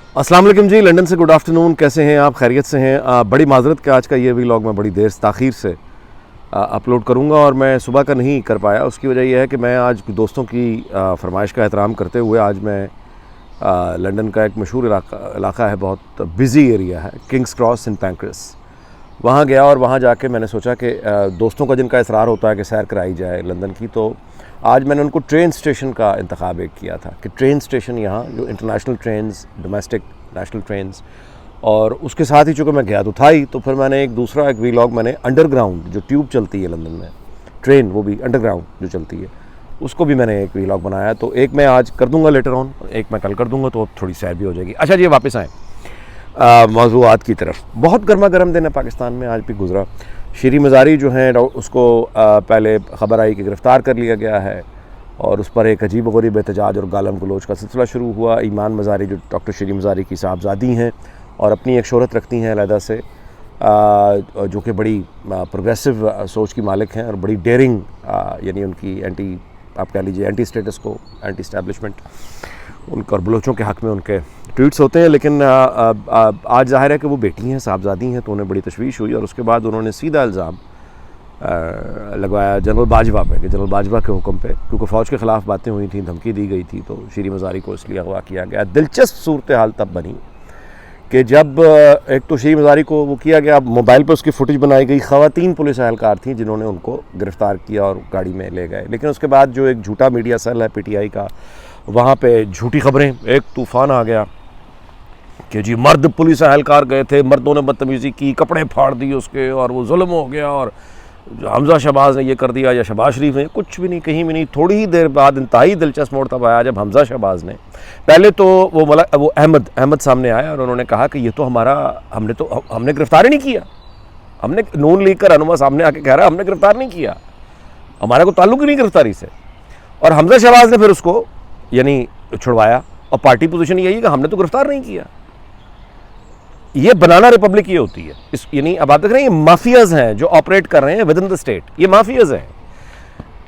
अस्सलाम वालेकुम जी, लंदन से गुड आफ्टरनून। कैसे हैं आप? खैरियत से हैं? बड़ी माजरत कि आज का ये व्लॉग मैं बड़ी देर ताख़ीर से अपलोड करूंगा और मैं सुबह का नहीं कर पाया। उसकी वजह यह है कि मैं आज दोस्तों की फरमाइश का एहतराम करते हुए आज मैं लंदन का एक मशहूर इलाका है, बहुत बिज़ी एरिया है, किंग्स क्रॉस इन पैंक्रेस, वहाँ गया और वहाँ जाके मैंने सोचा कि दोस्तों का जिनका इसरार होता है कि सैर कराई जाए लंदन की, तो आज मैंने उनको ट्रेन स्टेशन का इंतखाब एक किया था कि ट्रेन स्टेशन यहाँ जो international trains, domestic national trains, और उसके साथ ही चूँकि मैं गया तो था ही, तो फिर मैंने एक व्लॉग मैंने अंडरग्राउंड जो ट्यूब चलती है लंदन में, ट्रेन वो भी अंडरग्राउंड जो चलती है, उसको भी मैंने एक व्लॉग बनाया। तो एक मैं आज कर दूँगा लेटर ऑन, एक मैं कल कर दूँगा, तो थोड़ी सैर भी हो जाएगी। अच्छा जी, वापस आएँ मौज़ूआत की तरफ। बहुत गर्मा गर्म दिन है पाकिस्तान में, आज भी गुजरा। शीरी मज़ारी जो हैं उसको पहले ख़बर आई कि गिरफ़्तार कर लिया गया है और उस पर एक अजीब गरीब एहतजाज और गालम गलोच का सिलसिला शुरू हुआ। ईमान मज़ारी जो डॉक्टर शीरी मज़ारी की साहबजादी हैं और अपनी एक शोहरत रखती हैं अलहदा से, जो कि बड़ी प्रोग्रेसिव सोच की मालिक हैं और बड़ी डेयरिंग, यानी उनकी आप कह लीजिए एंटी स्टेटस को, एंटी इस्टेब्लिशमेंट उनका और बलोचों के हक़ में उनके ट्वीट्स होते हैं। लेकिन आज ज़ाहिर है कि वो बेटी हैं, साहबजादी हैं, तो उन्हें बड़ी तशवीश हुई और उसके बाद उन्होंने सीधा इल्ज़ाम लगवाया जनरल बाजवा पे कि जनरल बाजवा के हुक्म पे, क्योंकि फ़ौज के ख़िलाफ़ बातें हुई थी, धमकी दी गई थी, तो शीरी मज़ारी को इसलिए अगवा किया गया। दिलचस्प सूरत हाल तब बनी कि जब एक तो शीरी मज़ारी को वो किया गया, मोबाइल पर उसकी फुटेज बनाई गई, ख़वातीन पुलिस एहलकार थी जिन्होंने उनको गिरफ़्तार किया और गाड़ी में ले गए। लेकिन उसके बाद जो एक झूठा मीडिया सेल है PTI का, वहाँ पे झूठी ख़बरें, एक तूफ़ान आ गया कि जी मर्द पुलिस एहलकार गए थे, मर्दों ने बदतमीज़ी की, कपड़े फाड़ दिए उसके और वो जुल्म हो गया और हमज़ा शहबाज ने ये कर दिया या शहबाज शरीफ ने, कुछ भी नहीं, कहीं भी नहीं। थोड़ी ही देर बाद इंतहाई दिलचस्प मोड़ तब आया जब हमज़ा शहबाज ने पहले तो वो अहमद सामने आया और उन्होंने कहा कि ये तो हमने गिरफ़्तार ही नहीं किया, हमने नून लीग का रहनुमा सामने आके कह रहा है हमने गिरफ़्तार नहीं किया, हमारा कोई ताल्लुक़ ही नहीं गिरफ़्तारी से। और हमज़ा शहबाज ने फिर उसको यानी छुड़वाया और पार्टी पोजीशन यही है कि हमने तो गिरफ़्तार नहीं किया। ये बनाना रिपब्लिक ये होती है, यानी अब आप देख रहे हैं ये माफियाज हैं जो ऑपरेट कर रहे हैं विद इन द स्टेट, ये माफियाज हैं।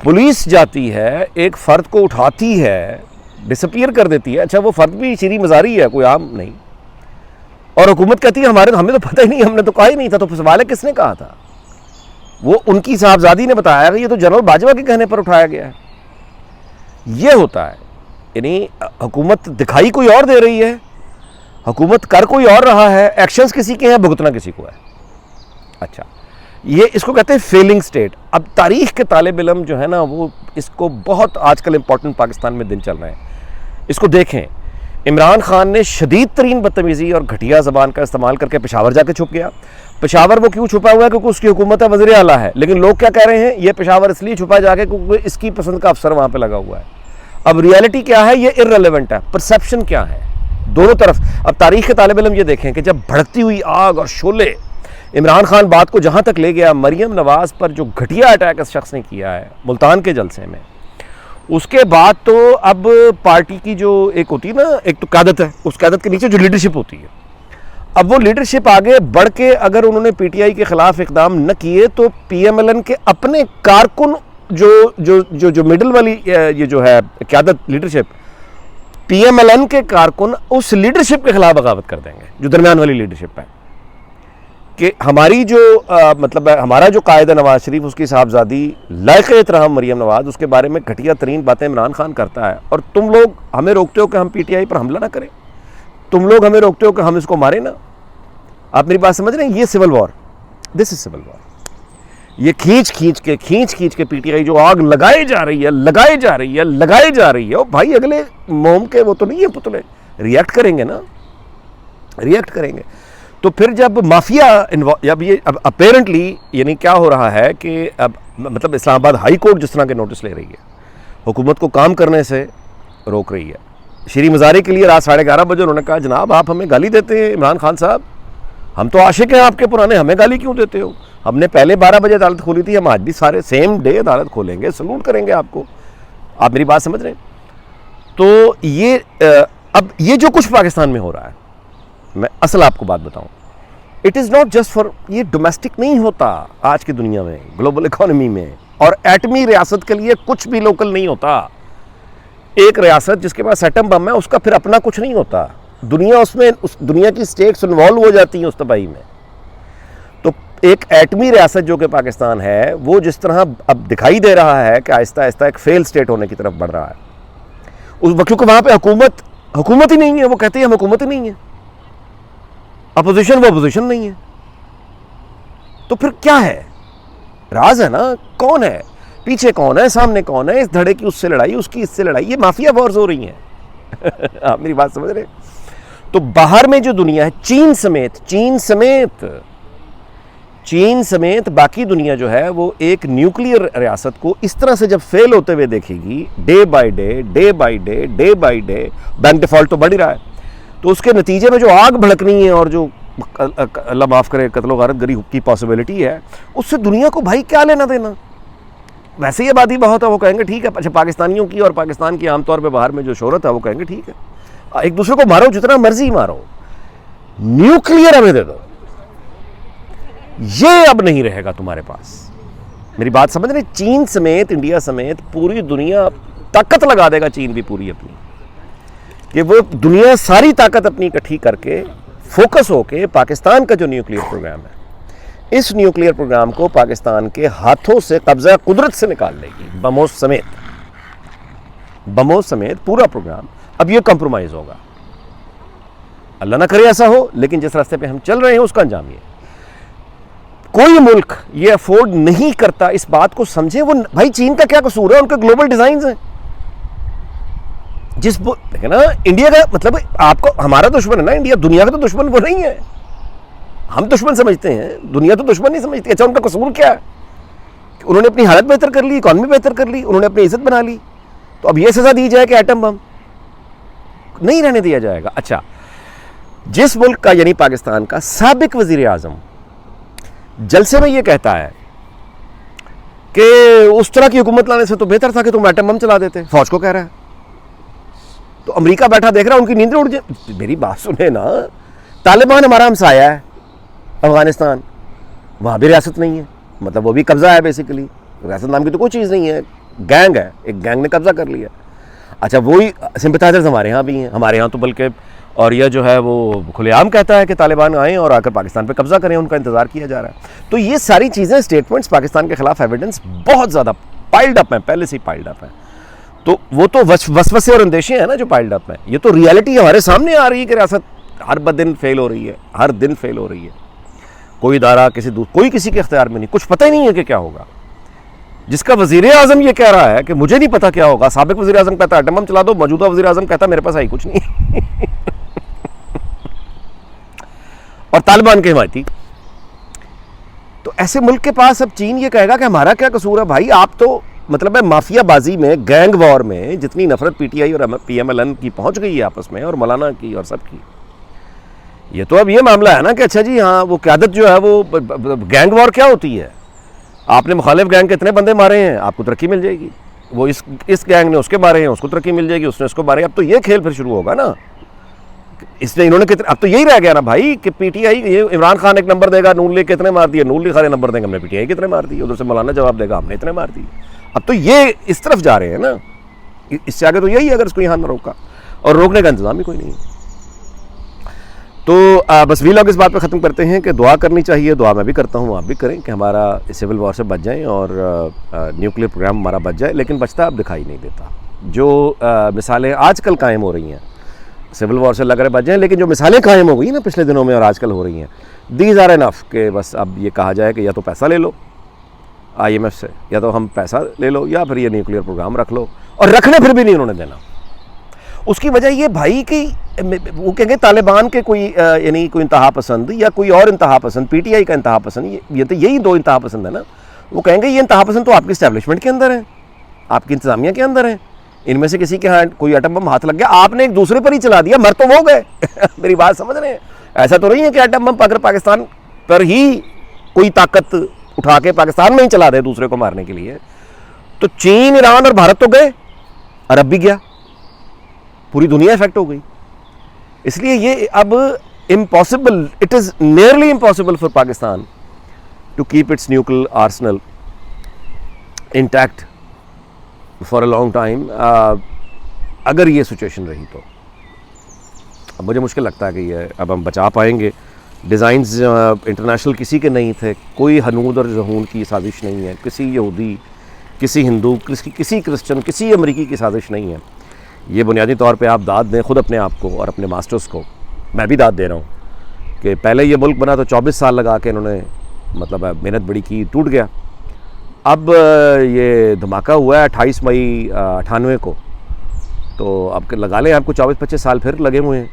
पुलिस जाती है, एक फ़र्द को उठाती है, डिसअपीयर कर देती है, अच्छा वो फ़र्द भी शीरी मज़ारी है, कोई आम नहीं, और हुकूमत कहती है हमें तो पता ही नहीं, हमने तो कहा ही नहीं था। तो सवाल है किसने कहा था? वो उनकी साहबजादी ने बताया कि ये तो जनरल बाजवा के कहने पर उठाया गया है। ये होता है, यानी हुकूमत दिखाई कोई और दे रही है, हुकूमत कर कोई और रहा है, एक्शंस किसी के हैं, भुगतना किसी को है। अच्छा, ये इसको कहते हैं फेलिंग स्टेट। अब तारीख़ के तालिब इल्म जो है ना, वो इसको बहुत आजकल इंपॉर्टेंट पाकिस्तान में दिन चल रहे हैं, इसको देखें। इमरान खान ने शदीद तरीन बदतमीज़ी और घटिया ज़बान का इस्तेमाल करके पेशावर जाके छुप गया। पेशावर वो क्यों छुपा हुआ है? क्योंकि उसकी हुकूमत है, वज़ीर आला है। लेकिन लोग क्या कह रहे हैं, ये पेशावर इसलिए छुपा जाके क्योंकि इसकी पसंद का अफसर वहाँ पर लगा हुआ है। अब रियलिटी क्या है, ये इर्रेलेवेंट है, परसेप्शन क्या है, दोनों तरफ। अब तारीख़ के तालिब इल्म ये देखें कि जब भड़कती हुई आग और शोले इमरान खान बात को जहाँ तक ले गया, मरियम नवाज़ पर जो घटिया अटैक इस शख्स ने किया है मुल्तान के जलसे में, उसके बाद तो अब पार्टी की जो एक होती है ना, एक तो क़यादत है, उस क़यादत के नीचे जो लीडरशिप होती है, अब वो लीडरशिप आगे बढ़ के अगर उन्होंने PTI के ख़िलाफ़ इक़दाम न किए तो PMLN के अपने कारकुन जो मिडल वाली ये जो है क़यादत लीडरशिप, PMLN के कारकुन उस लीडरशिप के खिलाफ बगावत कर देंगे जो दरमियान वाली लीडरशिप है, कि हमारी जो मतलब हमारा जो कायद है नवाज शरीफ, उसकी साहबजादी लायक एहतराम मरियम नवाज, उसके बारे में घटिया तरीन बातें इमरान खान करता है, और तुम लोग हमें रोकते हो कि हम PTI पर हमला ना करें, तुम लोग हमें रोकते हो कि हम इसको मारें ना। आप मेरी बात समझ रहे हैं? ये civil war, this is civil war. ये खींच खींच के PTI जो आग लगाई जा रही है, ओ भाई अगले मोम के वो तो नहीं है पुतले, रिएक्ट करेंगे ना, रिएक्ट करेंगे। तो फिर जब माफिया जब ये अब अपेरेंटली यानी क्या हो रहा है कि अब मतलब इस्लामाबाद हाई कोर्ट जिस तरह के नोटिस ले रही है, हुकूमत को काम करने से रोक रही है। शीरी मज़ारी के लिए रात 11:30 बजे उन्होंने कहा, जनाब आप हमें गाली देते हैं, इमरान खान साहब हम तो आशिक हैं आपके पुराने, हमें गाली क्यों देते हो? हमने पहले 12 बजे अदालत खोली थी, हम आज भी सारे सेम डे अदालत खोलेंगे, सलूट करेंगे आपको। आप मेरी बात समझ रहे हैं? तो ये अब ये जो कुछ पाकिस्तान में हो रहा है, मैं असल आपको बात बताऊं, it is not just for, ये डोमेस्टिक नहीं होता आज की दुनिया में, ग्लोबल इकोनॉमी में, और एटमी रियासत के लिए कुछ भी लोकल नहीं होता। एक रियासत जिसके पास एटम बम है उसका फिर अपना कुछ नहीं होता। दुनिया उसमें, उस दुनिया की स्टेट्स इन्वॉल्व हो जाती हैं उस तबाही में। तो एक एटमी रियासत जो कि पाकिस्तान है, वो जिस तरह अब दिखाई दे रहा है कि आहिस्ता आहिस्ता एक फेल स्टेट होने की तरफ बढ़ रहा है, उस वक्त क्योंकि वहाँ पे हुकूमत ही नहीं है। वो कहते हैं हम हुकूमत ही नहीं है, अपोजिशन वो अपोजिशन नहीं है। तो फिर क्या है? राज है ना, कौन है पीछे, कौन है सामने, कौन है, इस धड़े की उससे लड़ाई, उसकी इससे लड़ाई, ये माफिया वॉर्स हो रही हैं। आप मेरी बात समझ रहे? तो बाहर में जो दुनिया है, चीन समेत बाकी दुनिया जो है, वो एक न्यूक्लियर रियासत को इस तरह से जब फेल होते हुए देखेगी, day by day, bank default तो बढ़ ही रहा है, तो उसके नतीजे में जो आग भड़कनी है और जो अल्लाह माफ़ करे कत्लो गारत गरी की पॉसिबिलिटी है, उससे दुनिया को भाई क्या लेना देना। वैसे ही आबादी बहुत है, वो कहेंगे ठीक है। अच्छा, पाकिस्तानियों की और पाकिस्तान की आमतौर पे बाहर में जो शोहरत है, वो कहेंगे ठीक है, एक दूसरे को मारो, जितना मर्जी मारो, न्यूक्लियर हमें दे दो, ये अब नहीं रहेगा तुम्हारे पास। मेरी बात समझ रहे? चीन समेत, इंडिया समेत पूरी दुनिया ताकत लगा देगा, चीन भी पूरी अपनी, कि वो दुनिया सारी ताकत अपनी इकट्ठी करके फोकस होके पाकिस्तान का जो न्यूक्लियर प्रोग्राम है, इस न्यूक्लियर प्रोग्राम को पाकिस्तान के हाथों से कब्जा कुदरत से निकाल लेगी, बमों समेत पूरा प्रोग्राम। अब ये कंप्रोमाइज होगा, अल्लाह ना करे ऐसा हो, लेकिन जिस रास्ते पे हम चल रहे हैं उसका अंजाम ये। कोई मुल्क ये अफोर्ड नहीं करता, इस बात को समझे। वो भाई चीन का क्या कसूर है, उनके ग्लोबल डिजाइन है। देखे ना, इंडिया का मतलब आपको, हमारा दुश्मन है ना इंडिया, दुनिया का तो दुश्मन वो नहीं है। हम दुश्मन समझते हैं, दुनिया तो दुश्मन नहीं समझती। अच्छा, उनका कसूर क्या है? उन्होंने अपनी हालत बेहतर कर ली, इकॉनमी बेहतर कर ली, उन्होंने अपनी इज्जत बना ली, तो अब ये सजा दी जाए कि एटम बम नहीं रहने दिया जाएगा। अच्छा, जिस मुल्क का यानी पाकिस्तान का साबिक वजीर आजम जलसे में ये कहता है कि उस तरह की हुकूमत लाने से तो बेहतर था कि तुम एटम बम चला देते, फौज को कह रहा है, तो अमेरिका बैठा देख रहा है, उनकी नींद उड़ जाए। मेरी बात सुने ना, तालिबान हमारा हमसाया है अफगानिस्तान, वहाँ भी रियासत नहीं है, मतलब वो भी कब्जा है बेसिकली, रियासत नाम की तो कोई चीज़ नहीं है, गैंग है, एक गैंग ने कब्जा कर लिया। अच्छा, वही सिंपथाइजर्स हमारे यहाँ भी हैं, हमारे यहाँ तो बल्कि, और यह जो है वो खुलेआम कहता है कि तालिबान आएँ और आकर पाकिस्तान पे कब्जा करें, उनका इंतज़ार किया जा रहा है। तो ये सारी चीज़ें, स्टेटमेंट्स पाकिस्तान के खिलाफ एविडेंस बहुत ज़्यादा पाइल्ड अप हैं, पहले से ही पाइल्ड अप हैं। तो वो तो वसवसे और अंदेशे हैं ना जो पाइल्ड अप हैं, ये तो रियलिटी हमारे सामने आ रही है कि रियासत हर दिन फेल हो रही है, हर दिन फेल हो रही है। कोई इदारा कोई किसी के इख्तियार में नहीं, कुछ पता ही नहीं है कि क्या होगा। जिसका वजीर आजम ये कह रहा है कि मुझे नहीं पता क्या होगा, साबिक वजीर आजम कहता है एटम बम चला दो, मौजूदा वजीर आजम कहता है मेरे पास आई कुछ नहीं। और तालिबान के हिमायती। तो ऐसे मुल्क के पास अब चीन ये कहेगा कि हमारा क्या कसूर है भाई, आप तो मतलब है माफियाबाजी में, गैंग वॉर में जितनी नफरत पीटीआई और पीएमएलएन की पहुंच गई है आपस में, और मौलाना की और सब की, ये तो अब ये मामला है ना कि अच्छा जी हाँ, वो क़यादत जो है वो, गैंग वॉर क्या होती है, आपने मुखालिफ गैंग के इतने बंदे मारे हैं, आपको तरक्की मिल जाएगी, वो इस गैंग ने उसके मारे हैं, उसको तरक्की मिल जाएगी, उसने उसको मारे। अब तो ये खेल फिर शुरू होगा ना, इसलिए इन्होंने कितने, अब तो यही रह गया ना भाई कि पीटीआई, ये इमरान खान एक नंबर देगा, नून लीग कितने मार दिए, नून लीग सारे नंबर देंगे, हमने पीटीआई कितने मार दिए, उधर से मौलाना जवाब देगा हमने इतने मार दिए। अब तो ये इस तरफ जा रहे हैं ना, इससे आगे तो यही है अगर इसको यहाँ ना रोका, और रोकने का इंतजाम ही कोई नहीं है। तो बस वीलॉग इस बात पे ख़त्म करते हैं कि दुआ करनी चाहिए, दुआ मैं भी करता हूँ, आप भी करें कि हमारा सिविल वॉर से बच जाएं और न्यूक्लियर प्रोग्राम हमारा बच जाए, लेकिन बचता अब दिखाई नहीं देता। जो मिसालें आजकल कायम हो रही हैं, सिविल वॉर से लग रहे बच जाएँ, लेकिन जो मिसालें कायम हो गई ना पिछले दिनों में और आजकल हो रही हैं, दीज आर इनफ कि बस अब ये कहा जाए कि या तो पैसा ले लो IMF से, या तो हम पैसा ले लो, या फिर ये न्यूक्लियर प्रोग्राम रख लो, और रखने फिर भी नहीं उन्होंने देना। उसकी वजह ये भाई कि वो कहेंगे तालिबान के कोई यानी कोई इंतहा पसंद या कोई और इंतहा पसंद, पीटीआई का इंतहा पसंद, ये तो यही दो इंतहा पसंद है ना। वो कहेंगे ये इंतहा पसंद तो आपकी इस्टेब्लिशमेंट के अंदर है, आपकी इंतजामिया के अंदर है, इनमें से किसी के हाथ कोई एटम बम हाथ लग गया, आपने एक दूसरे पर ही चला दिया, मर तो वो गए। मेरी बात समझ रहे हैं? ऐसा तो नहीं है कि एटम बम अगर पाकिस्तान पर ही कोई ताकत उठा के पाकिस्तान में ही चला दे दूसरे को मारने के लिए, तो चीन, ईरान और भारत तो गए, अरब भी गया, पूरी दुनिया इफेक्ट हो गई। इसलिए ये अब impossible, it is nearly impossible for Pakistan to keep its nuclear arsenal intact for a long time, अगर ये सिचुएशन रही तो। अब मुझे मुश्किल लगता है कि ये अब हम बचा पाएंगे। डिज़ाइंस इंटरनेशनल किसी के नहीं थे, कोई हनूद और जहून की साजिश नहीं है, किसी यहूदी, किसी हिंदू, किसी क्रिश्चियन, किसी अमरीकी की साजिश नहीं है। ये बुनियादी तौर पे आप दाद दें खुद अपने आप को और अपने मास्टर्स को, मैं भी दाद दे रहा हूँ कि पहले ये मुल्क बना तो 24 साल लगा के इन्होंने मतलब मेहनत बड़ी की, टूट गया। अब ये धमाका हुआ है 28 मई 98 को, तो अब लगा लें आपको 24-25 साल फिर लगे हुए हैं।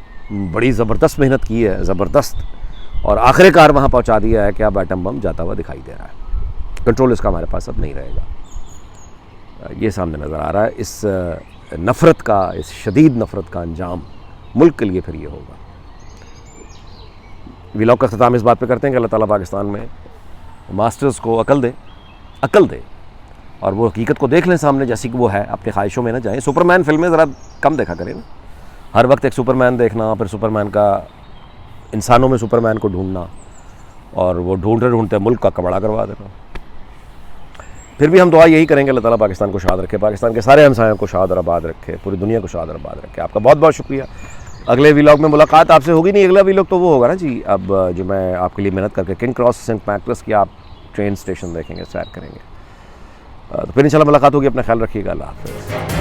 बड़ी ज़बरदस्त मेहनत की है, ज़बरदस्त, और आखिरकार वहाँ पहुँचा दिया है कि अब एटम बम जाता हुआ दिखाई दे रहा है। कंट्रोल इसका हमारे पास अब नहीं रहेगा। ये सामने नज़र आ रहा है। इस नफ़रत का, इस शदीद नफ़रत का अंजाम मुल्क के लिए फिर ये होगा। व्लॉग का ख़त्म इस बात पे करते हैं कि अल्लाह ताला पाकिस्तान में मास्टर्स को अकल दे और वो हकीकत को देख लें सामने जैसी कि वो है, अपनी ख्वाहिशों में ना जाएं। सुपरमैन फिल्में ज़रा कम देखा करें ना, हर वक्त एक सुपरमैन देखना, फिर सुपरमैन का इंसानों में सुपरमैन को ढूंढना और वो ढूंढते ढूंढते मुल्क का कबाड़ा करवा देना। फिर भी हम दुआ यही करेंगे अल्लाह ताला पाकिस्तान को शाद रखे, पाकिस्तान के सारे हमसायों को शाद और आबाद रखे, पूरी दुनिया को शाद और आबाद रखे। आपका बहुत बहुत शुक्रिया। अगले व्लॉग में मुलाकात आपसे होगी नहीं, अगला व्लॉग तो वो होगा ना जी, अब जो मैं आपके लिए मेहनत करके किंग क्रॉस सेंट पैंक्रेस की आप ट्रेन स्टेशन देखेंगे, सैर करेंगे। तो फिर इंशाल्लाह मुलाकात होगी। अपना ख्याल रखिएगा। अल्लाह हाफ़िज़।